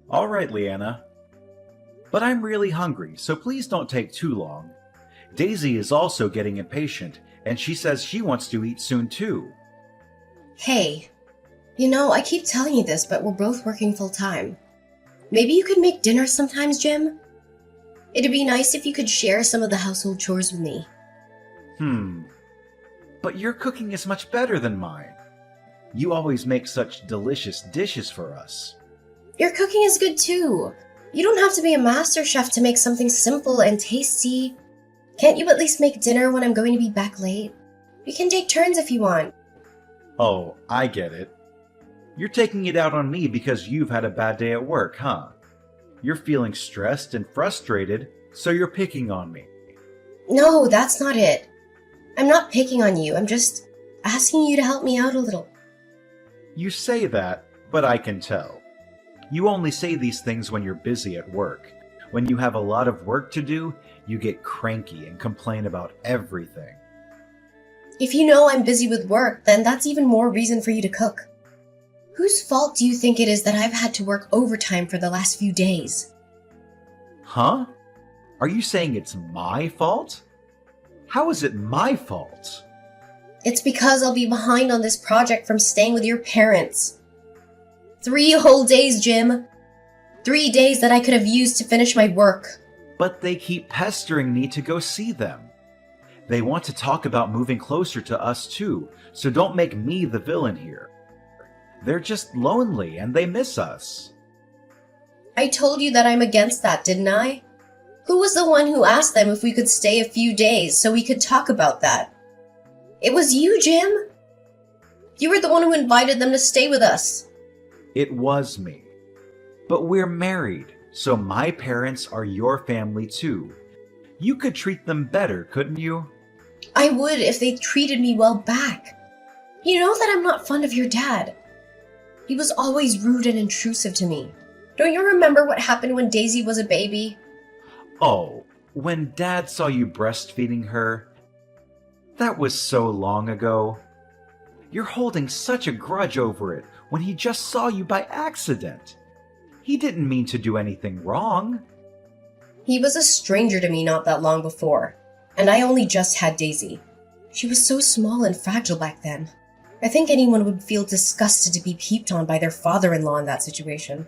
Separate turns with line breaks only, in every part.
All right, Leanna. But I'm really hungry, so please don't take too long. Daisy is also getting impatient, and she says she wants to eat soon too.
Hey, I keep telling you this, but we're both working full time. Maybe you could make dinner sometimes, Jim? It'd be nice if you could share some of the household chores with me.
But your cooking is much better than mine. You always make such delicious dishes for us.
Your cooking is good too. You don't have to be a master chef to make something simple and tasty. Can't you at least make dinner when I'm going to be back late? We can take turns if you want.
Oh, I get it. You're taking it out on me because you've had a bad day at work, huh? You're feeling stressed and frustrated, so you're picking on me.
No, that's not it. I'm not picking on you. I'm just asking you to help me out a little.
You say that, but I can tell. You only say these things when you're busy at work. When you have a lot of work to do, you get cranky and complain about everything.
If you know I'm busy with work, then that's even more reason for you to cook. Whose fault do you think it is that I've had to work overtime for the last few days?
Huh? Are you saying it's my fault? How is it my fault?
It's because I'll be behind on this project from staying with your parents. 3 whole days, Jim. 3 days that I could have used to finish my work.
But they keep pestering me to go see them. They want to talk about moving closer to us too, so don't make me the villain here. They're just lonely and they miss us.
I told you that I'm against that, didn't I? Who was the one who asked them if we could stay a few days so we could talk about that? It was you, Jim. You were the one who invited them to stay with us.
It was me. But we're married, so my parents are your family too. You could treat them better, couldn't you?
I would if they treated me well back. You know that I'm not fond of your dad. He was always rude and intrusive to me. Don't you remember what happened when Daisy was a baby?
Oh, when Dad saw you breastfeeding her? That was so long ago. You're holding such a grudge over it when he just saw you by accident. He didn't mean to do anything wrong.
He was a stranger to me not that long before, and I only just had Daisy. She was so small and fragile back then. I think anyone would feel disgusted to be peeped on by their father-in-law in that situation.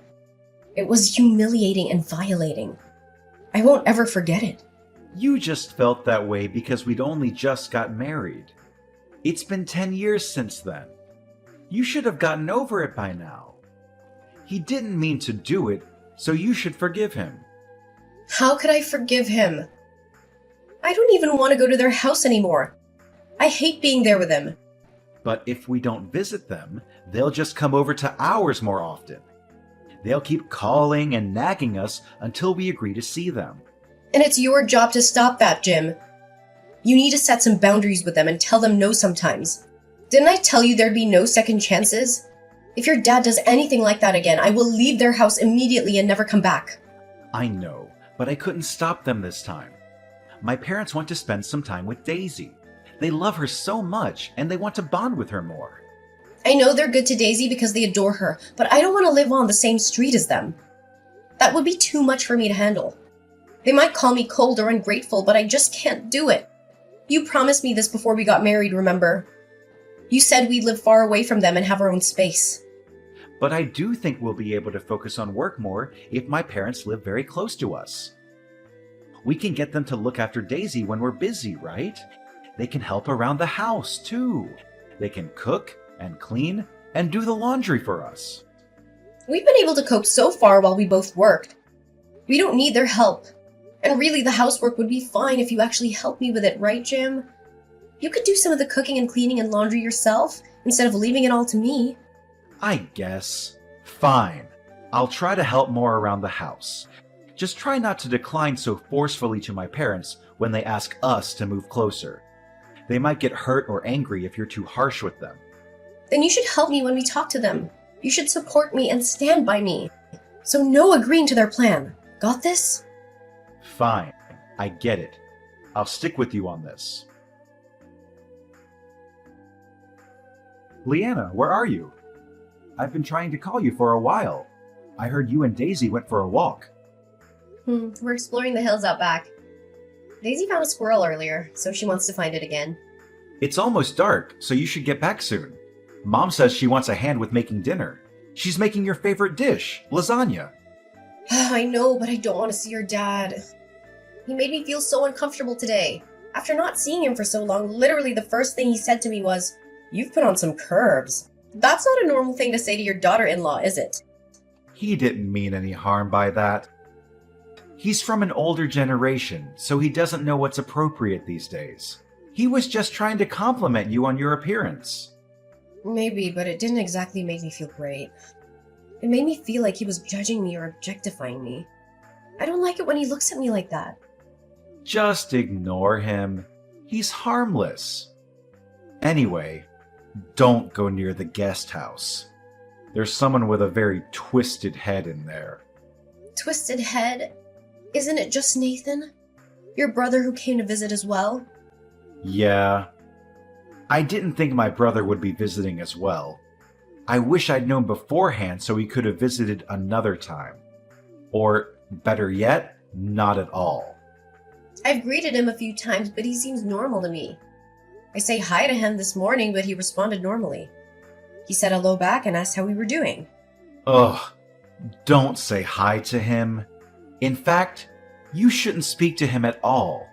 It was humiliating and violating. I won't ever forget it.
You just felt that way because we'd only just got married. It's been 10 years since then. You should have gotten over it by now. He didn't mean to do it, so you should forgive him.
How could I forgive him? I don't even want to go to their house anymore. I hate being there with them.
But if we don't visit them, they'll just come over to ours more often. They'll keep calling and nagging us until we agree to see them.
And it's your job to stop that, Jim. You need to set some boundaries with them and tell them no sometimes. Didn't I tell you there'd be no second chances? If your dad does anything like that again, I will leave their house immediately and never come back.
I know, but I couldn't stop them this time. My parents want to spend some time with Daisy. They love her so much, and they want to bond with her more.
I know they're good to Daisy because they adore her, but I don't want to live on the same street as them. That would be too much for me to handle. They might call me cold or ungrateful, but I just can't do it. You promised me this before we got married, remember? You said we'd live far away from them and have our own space.
But I do think we'll be able to focus on work more if my parents live very close to us. We can get them to look after Daisy when we're busy, right? They can help around the house, too. They can cook and clean and do the laundry for us.
We've been able to cope so far while we both worked. We don't need their help. And really, the housework would be fine if you actually helped me with it, right, Jim? You could do some of the cooking and cleaning and laundry yourself, instead of leaving it all to me.
I guess. Fine. I'll try to help more around the house. Just try not to decline so forcefully to my parents when they ask us to move closer. They might get hurt or angry if you're too harsh with them.
Then you should help me when we talk to them. You should support me and stand by me. So no agreeing to their plan. Got this?
Fine. I get it. I'll stick with you on this. Leanna, where are you? I've been trying to call you for a while. I heard you and Daisy went for a walk.
We're exploring the hills out back. Daisy found a squirrel earlier, so she wants to find it again.
It's almost dark, so you should get back soon. Mom says she wants a hand with making dinner. She's making your favorite dish, lasagna.
I know, but I don't want to see your dad. He made me feel so uncomfortable today. After not seeing him for so long, literally the first thing he said to me was, "You've put on some curves." That's not a normal thing to say to your daughter-in-law, is it?
He didn't mean any harm by that. He's from an older generation, so he doesn't know what's appropriate these days. He was just trying to compliment you on your appearance.
Maybe, but it didn't exactly make me feel great. It made me feel like he was judging me or objectifying me. I don't like it when he looks at me like that.
Just ignore him. He's harmless. Anyway, don't go near the guest house. There's someone with a very twisted head in there.
Twisted head? Isn't it just Nathan? Your brother who came to visit as well?
Yeah. I didn't think my brother would be visiting as well. I wish I'd known beforehand so he could have visited another time. Or, better yet, not at all.
I've greeted him a few times, but he seems normal to me. I say hi to him this morning, but he responded normally. He said hello back and asked how we were doing.
Ugh, don't say hi to him. In fact, you shouldn't speak to him at all.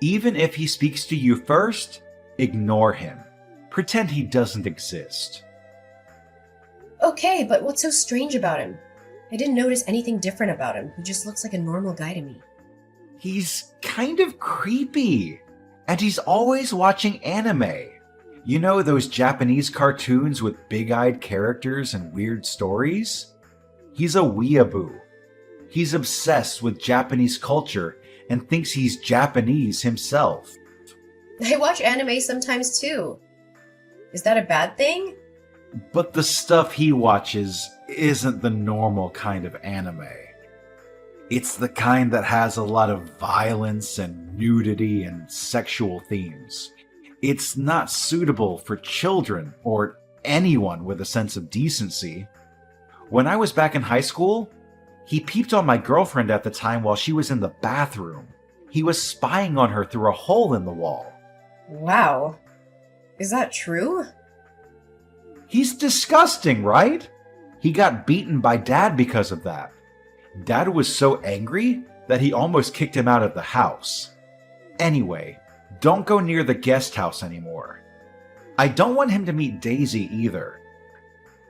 Even if he speaks to you first, ignore him. Pretend he doesn't exist.
Okay, but what's so strange about him? I didn't notice anything different about him. He just looks like a normal guy to me.
He's kind of creepy. And he's always watching anime. You know those Japanese cartoons with big-eyed characters and weird stories? He's a weeaboo. He's obsessed with Japanese culture and thinks he's Japanese himself.
I watch anime sometimes too. Is that a bad thing?
But the stuff he watches isn't the normal kind of anime. It's the kind that has a lot of violence and nudity and sexual themes. It's not suitable for children or anyone with a sense of decency. When I was back in high school, he peeped on my girlfriend at the time while she was in the bathroom. He was spying on her through a hole in the wall.
Wow. Is that true?
He's disgusting, right? He got beaten by Dad because of that. Dad was so angry that he almost kicked him out of the house. Anyway, don't go near the guest house anymore. I don't want him to meet Daisy either.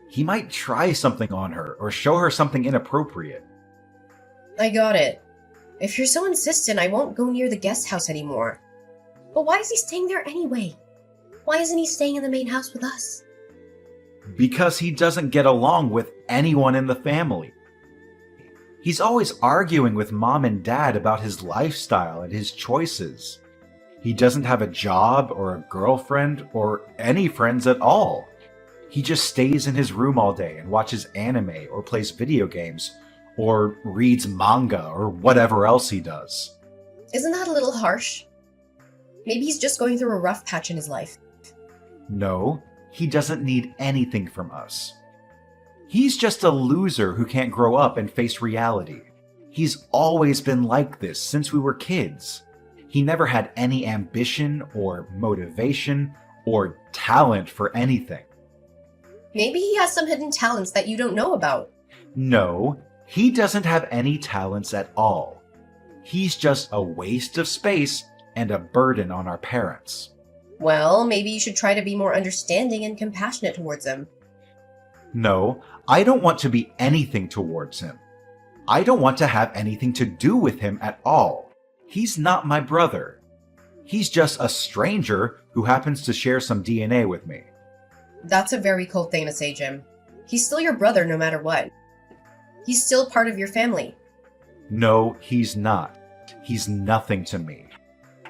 He might try something on her or show her something inappropriate.
I got it. If you're so insistent, I won't go near the guest house anymore. But why is he staying there anyway? Why isn't he staying in the main house with us?
Because he doesn't get along with anyone in the family. He's always arguing with Mom and Dad about his lifestyle and his choices. He doesn't have a job or a girlfriend or any friends at all. He just stays in his room all day and watches anime or plays video games or reads manga or whatever else he does.
Isn't that a little harsh? Maybe he's just going through a rough patch in his life.
No, he doesn't need anything from us. He's just a loser who can't grow up and face reality. He's always been like this since we were kids. He never had any ambition or motivation or talent for anything.
Maybe he has some hidden talents that you don't know about.
No, he doesn't have any talents at all. He's just a waste of space and a burden on our parents.
Well, maybe you should try to be more understanding and compassionate towards him.
No, I don't want to be anything towards him. I don't want to have anything to do with him at all. He's not my brother. He's just a stranger who happens to share some DNA with me.
That's a very cold thing to say, Jim. He's still your brother no matter what. He's still part of your family.
No, he's not. He's nothing to me.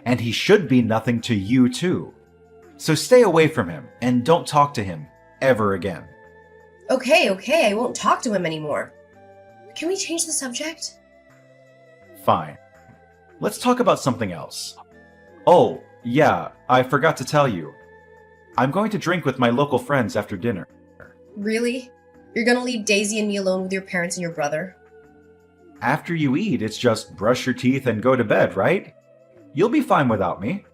And he should be nothing to you too. So stay away from him and don't talk to him ever again.
Okay, I won't talk to him anymore. Can we change the subject?
Fine. Let's talk about something else. Oh, yeah, I forgot to tell you. I'm going to drink with my local friends after dinner.
Really? You're gonna leave Daisy and me alone with your parents and your brother?
After you eat, it's just brush your teeth and go to bed, right? You'll be fine without me.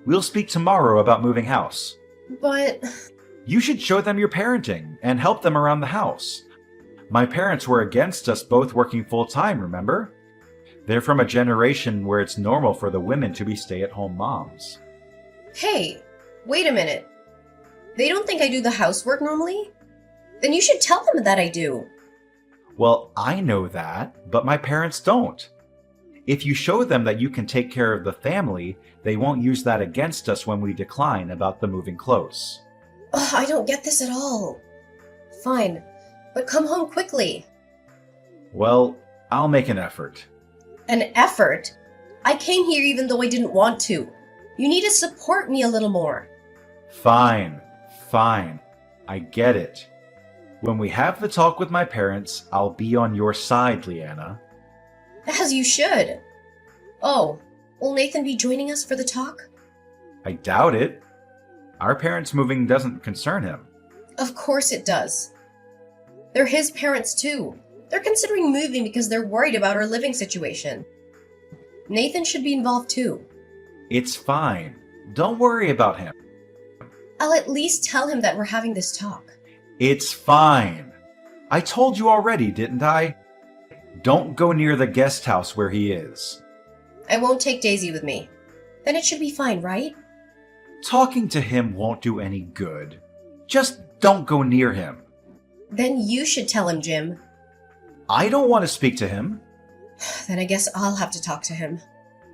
We'll speak tomorrow about moving house.
But...
You should show them your parenting and help them around the house. My parents were against us both working full-time, remember? They're from a generation where it's normal for the women to be stay-at-home moms.
Hey, wait a minute. They don't think I do the housework normally? Then you should tell them that I do.
Well, I know that, but my parents don't. If you show them that you can take care of the family, they won't use that against us when we decline about the moving close.
Ugh, I don't get this at all. Fine, but come home quickly.
Well, I'll make an effort.
An effort? I came here even though I didn't want to. You need to support me a little more.
Fine. I get it. When we have the talk with my parents, I'll be on your side, Leanna.
As you should. Oh, will Nathan be joining us for the talk?
I doubt it. Our parents moving doesn't concern him.
Of course it does. They're his parents too. They're considering moving because they're worried about our living situation. Nathan should be involved too.
It's fine. Don't worry about him.
I'll at least tell him that we're having this talk.
It's fine. I told you already, didn't I? Don't go near the guest house where he is.
I won't take Daisy with me. Then it should be fine, right?
Talking to him won't do any good. Just don't go near him.
Then you should tell him, Jim.
I don't want to speak to him.
Then I guess I'll have to talk to him.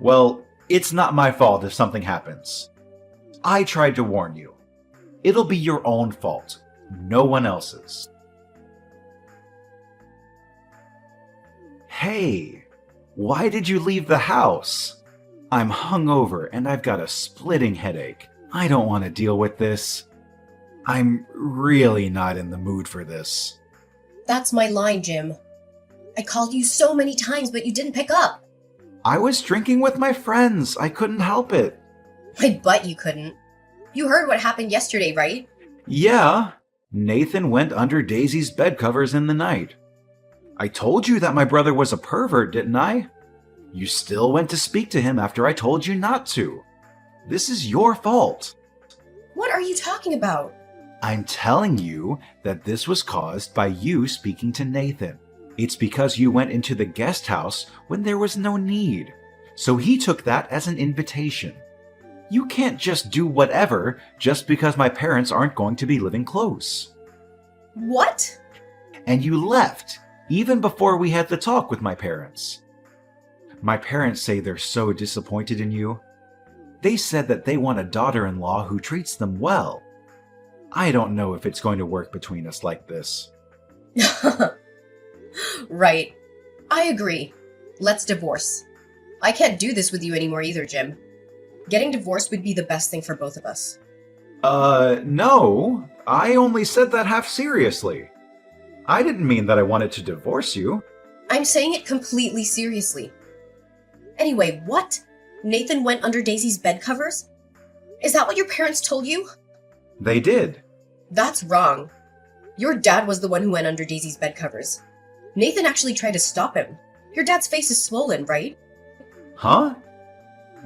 Well, it's not my fault if something happens. I tried to warn you. It'll be your own fault, no one else's. Hey, why did you leave the house? I'm hungover and I've got a splitting headache. I don't want to deal with this. I'm really not in the mood for this.
That's my line, Jim. I called you so many times, but you didn't pick up.
I was drinking with my friends. I couldn't help it.
I bet you couldn't. You heard what happened yesterday, right?
Yeah, Nathan went under Daisy's bed covers in the night. I told you that my brother was a pervert, didn't I? You still went to speak to him after I told you not to. This is your fault.
What are you talking about?
I'm telling you that this was caused by you speaking to Nathan. It's because you went into the guest house when there was no need. So he took that as an invitation. You can't just do whatever just because my parents aren't going to be living close.
What?
And you left, even before we had the talk with my parents. My parents say they're so disappointed in you. They said that they want a daughter-in-law who treats them well. I don't know if it's going to work between us like this.
Right. I agree. Let's divorce. I can't do this with you anymore either, Jim. Getting divorced would be the best thing for both of us.
No. I only said that half seriously. I didn't mean that I wanted to divorce you.
I'm saying it completely seriously. Anyway, what? Nathan went under Daisy's bed covers? Is that what your parents told you?
They did.
That's wrong. Your dad was the one who went under Daisy's bed covers. Nathan actually tried to stop him. Your dad's face is swollen, right?
Huh?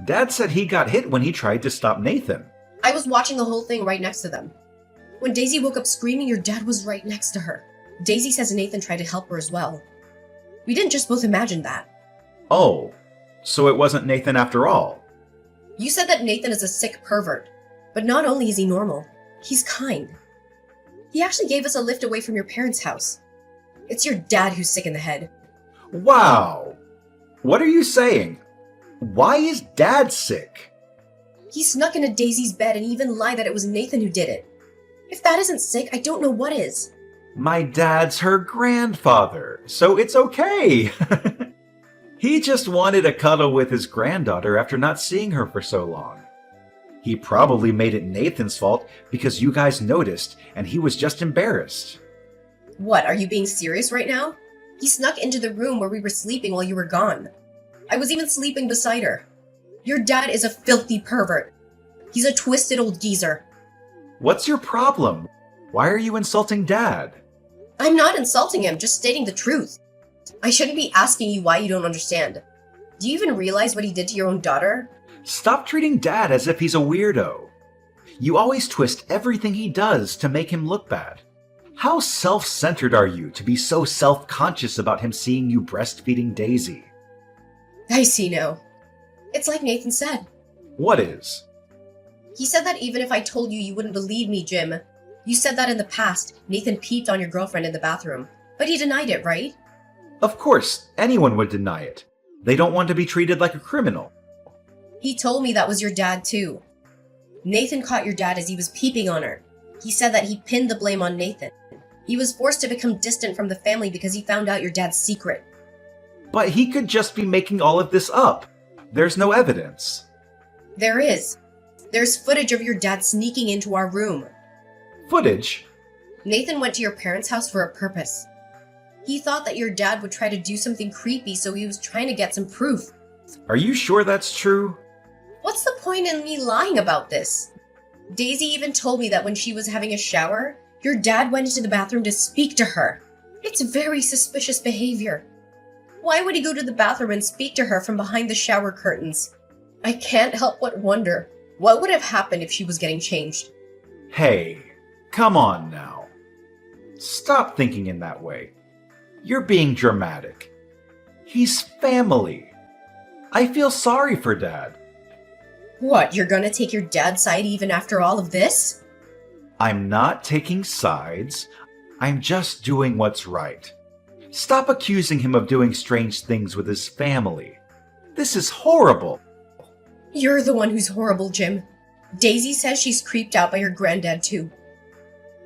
Dad said he got hit when he tried to stop Nathan.
I was watching the whole thing right next to them. When Daisy woke up screaming, your dad was right next to her. Daisy says Nathan tried to help her as well. We didn't just both imagine that.
Oh, so it wasn't Nathan after all.
You said that Nathan is a sick pervert, but not only is he normal, he's kind. He actually gave us a lift away from your parents' house. It's your dad who's sick in the head.
Wow! What are you saying? Why is Dad sick?
He snuck into Daisy's bed and even lied that it was Nathan who did it. If that isn't sick, I don't know what is.
My dad's her grandfather, so it's okay. He just wanted a cuddle with his granddaughter after not seeing her for so long. He probably made it Nathan's fault because you guys noticed and he was just embarrassed.
What, are you being serious right now? He snuck into the room where we were sleeping while you were gone. I was even sleeping beside her. Your dad is a filthy pervert. He's a twisted old geezer.
What's your problem? Why are you insulting Dad?
I'm not insulting him, just stating the truth. I shouldn't be asking you why you don't understand. Do you even realize what he did to your own daughter?
Stop treating Dad as if he's a weirdo. You always twist everything he does to make him look bad. How self-centered are you to be so self-conscious about him seeing you breastfeeding Daisy?
I see now. It's like Nathan said.
What is?
He said that even if I told you, you wouldn't believe me, Jim. You said that in the past, Nathan peeped on your girlfriend in the bathroom. But he denied it, right?
Of course, anyone would deny it. They don't want to be treated like a criminal.
He told me that was your dad, too. Nathan caught your dad as he was peeping on her. He said that he pinned the blame on Nathan. He was forced to become distant from the family because he found out your dad's secret.
But he could just be making all of this up. There's no evidence.
There is. There's footage of your dad sneaking into our room.
Footage?
Nathan went to your parents' house for a purpose. He thought that your dad would try to do something creepy, so he was trying to get some proof.
Are you sure that's true?
What's the point in me lying about this? Daisy even told me that when she was having a shower, your dad went into the bathroom to speak to her. It's very suspicious behavior. Why would he go to the bathroom and speak to her from behind the shower curtains? I can't help but wonder, what would have happened if she was getting changed?
Hey, come on now. Stop thinking in that way. You're being dramatic. He's family. I feel sorry for Dad.
What, you're gonna take your dad's side even after all of this?
I'm not taking sides. I'm just doing what's right. Stop accusing him of doing strange things with his family. This is horrible.
You're the one who's horrible, Jim. Daisy says she's creeped out by your granddad, too.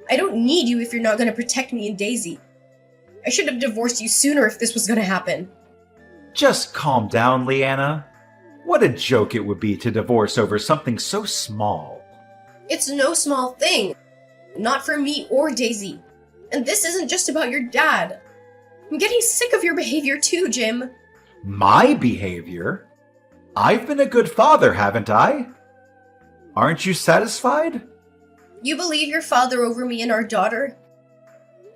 I don't need you if you're not gonna protect me and Daisy. I should have divorced you sooner if this was gonna happen.
Just calm down, Leanna. What a joke it would be to divorce over something so small.
It's no small thing. Not for me or Daisy. And this isn't just about your dad. I'm getting sick of your behavior too, Jim.
My behavior? I've been a good father, haven't I? Aren't you satisfied?
You believe your father over me and our daughter?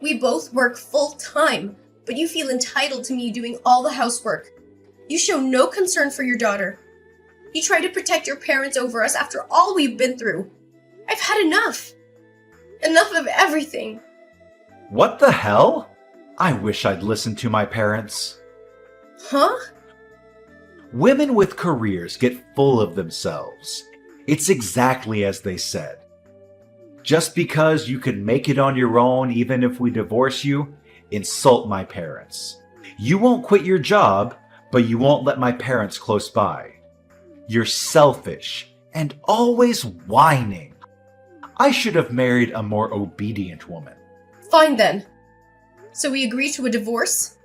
We both work full-time, but you feel entitled to me doing all the housework. You show no concern for your daughter. You try to protect your parents over us after all we've been through. I've had enough. Enough of everything.
What the hell? I wish I'd listened to my parents.
Huh?
Women with careers get full of themselves. It's exactly as they said. Just because you can make it on your own even if we divorce you, insult my parents. You won't quit your job, but you won't let my parents close by. You're selfish and always whining. I should have married a more obedient woman.
Fine then. So we agree to a divorce?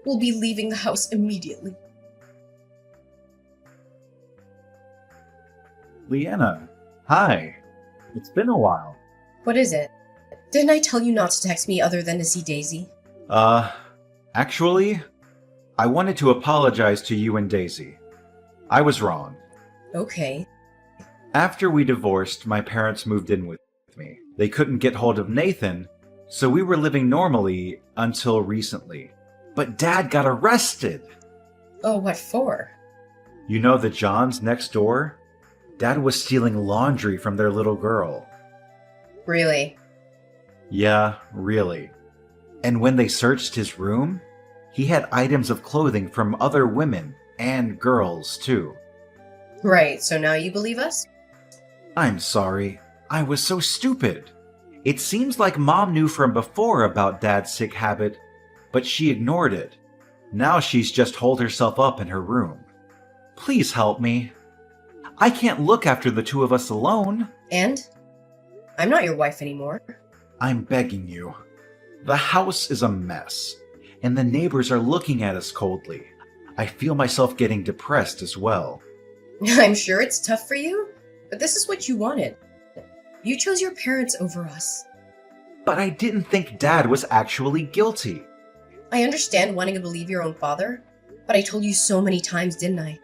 We'll be leaving the house immediately.
Leanna, hi. It's been a while.
What is it? Didn't I tell you not to text me other than to see Daisy?
Actually, I wanted to apologize to you and Daisy. I was wrong.
Okay.
After we divorced, my parents moved in with me. They couldn't get hold of Nathan, so we were living normally until recently. But Dad got arrested!
Oh, what for?
You know the Johns next door? Dad was stealing laundry from their little girl.
Really?
Yeah, really. And when they searched his room, he had items of clothing from other women and girls, too.
Right, so now you believe us?
I'm sorry. I was so stupid. It seems like Mom knew from before about Dad's sick habit, but she ignored it. Now she's just holed herself up in her room. Please help me. I can't look after the two of us alone.
And? I'm not your wife anymore.
I'm begging you. The house is a mess, and the neighbors are looking at us coldly. I feel myself getting depressed as well.
I'm sure it's tough for you, but this is what you wanted. You chose your parents over us.
But I didn't think Dad was actually guilty.
I understand wanting to believe your own father, but I told you so many times, didn't I?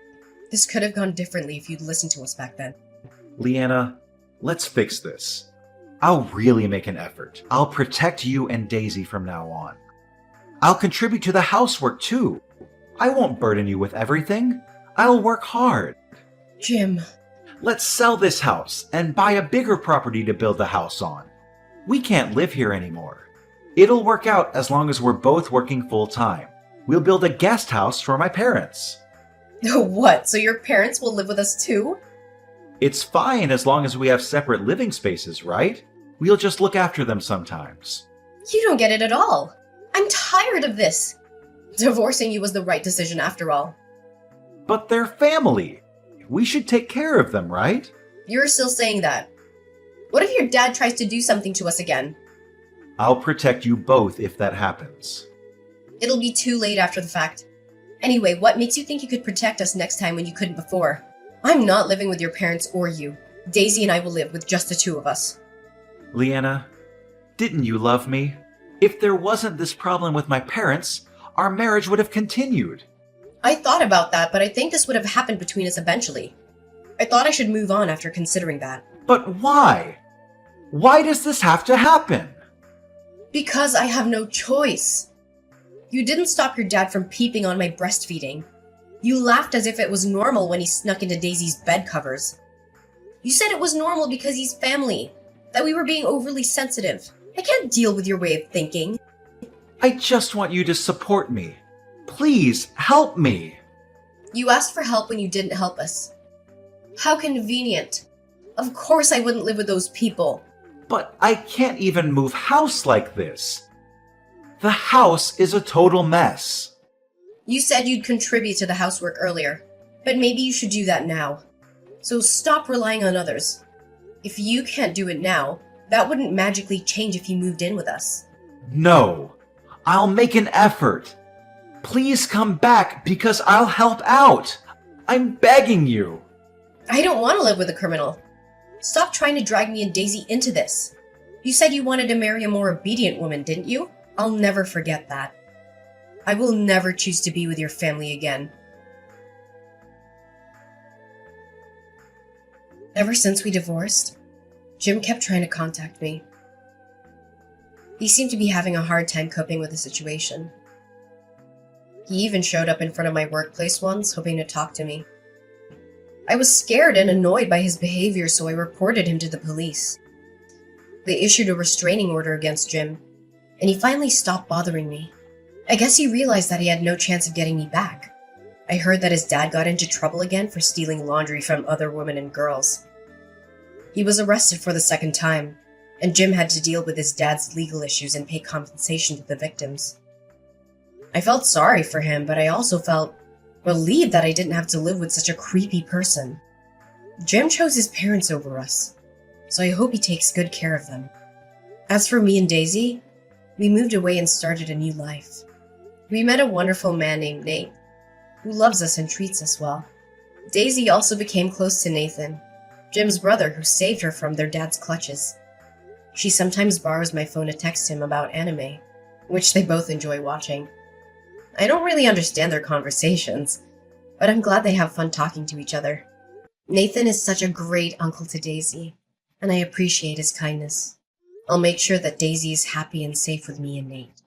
This could have gone differently if you'd listened to us back then.
Leanna, let's fix this. I'll really make an effort. I'll protect you and Daisy from now on. I'll contribute to the housework too. I won't burden you with everything. I'll work hard.
Jim.
Let's sell this house and buy a bigger property to build the house on. We can't live here anymore. It'll work out as long as we're both working full time. We'll build a guest house for my parents.
What, so your parents will live with us too?
It's fine as long as we have separate living spaces, right? We'll just look after them sometimes.
You don't get it at all. I'm tired of this. Divorcing you was the right decision after all.
But they're family. We should take care of them, right?
You're still saying that. What if your dad tries to do something to us again?
I'll protect you both if that happens.
It'll be too late after the fact. Anyway, what makes you think you could protect us next time when you couldn't before? I'm not living with your parents or you. Daisy and I will live with just the two of us.
Leanna, didn't you love me? If there wasn't this problem with my parents, our marriage would have continued.
I thought about that, but I think this would have happened between us eventually. I thought I should move on after considering that.
But why? Why does this have to happen?
Because I have no choice. You didn't stop your dad from peeping on my breastfeeding. You laughed as if it was normal when he snuck into Daisy's bed covers. You said it was normal because he's family, that we were being overly sensitive. I can't deal with your way of thinking.
I just want you to support me. Please, help me.
You asked for help when you didn't help us. How convenient. Of course I wouldn't live with those people.
But I can't even move house like this. The house is a total mess.
You said you'd contribute to the housework earlier, but maybe you should do that now. So stop relying on others. If you can't do it now, that wouldn't magically change if you moved in with us.
No, I'll make an effort. Please come back because I'll help out. I'm begging you.
I don't want to live with a criminal. Stop trying to drag me and Daisy into this. You said you wanted to marry a more obedient woman, didn't you? I'll never forget that. I will never choose to be with your family again. Ever since we divorced, Jim kept trying to contact me. He seemed to be having a hard time coping with the situation. He even showed up in front of my workplace once, hoping to talk to me. I was scared and annoyed by his behavior, so I reported him to the police. They issued a restraining order against Jim, and he finally stopped bothering me. I guess he realized that he had no chance of getting me back. I heard that his dad got into trouble again for stealing laundry from other women and girls. He was arrested for the second time, and Jim had to deal with his dad's legal issues and pay compensation to the victims. I felt sorry for him, but I also felt relieved that I didn't have to live with such a creepy person. Jim chose his parents over us, so I hope he takes good care of them. As for me and Daisy, we moved away and started a new life. We met a wonderful man named Nate, who loves us and treats us well. Daisy also became close to Nathan, Jim's brother, who saved her from their dad's clutches. She sometimes borrows my phone to text him about anime, which they both enjoy watching. I don't really understand their conversations, but I'm glad they have fun talking to each other. Nathan is such a great uncle to Daisy, and I appreciate his kindness. I'll make sure that Daisy is happy and safe with me and Nate.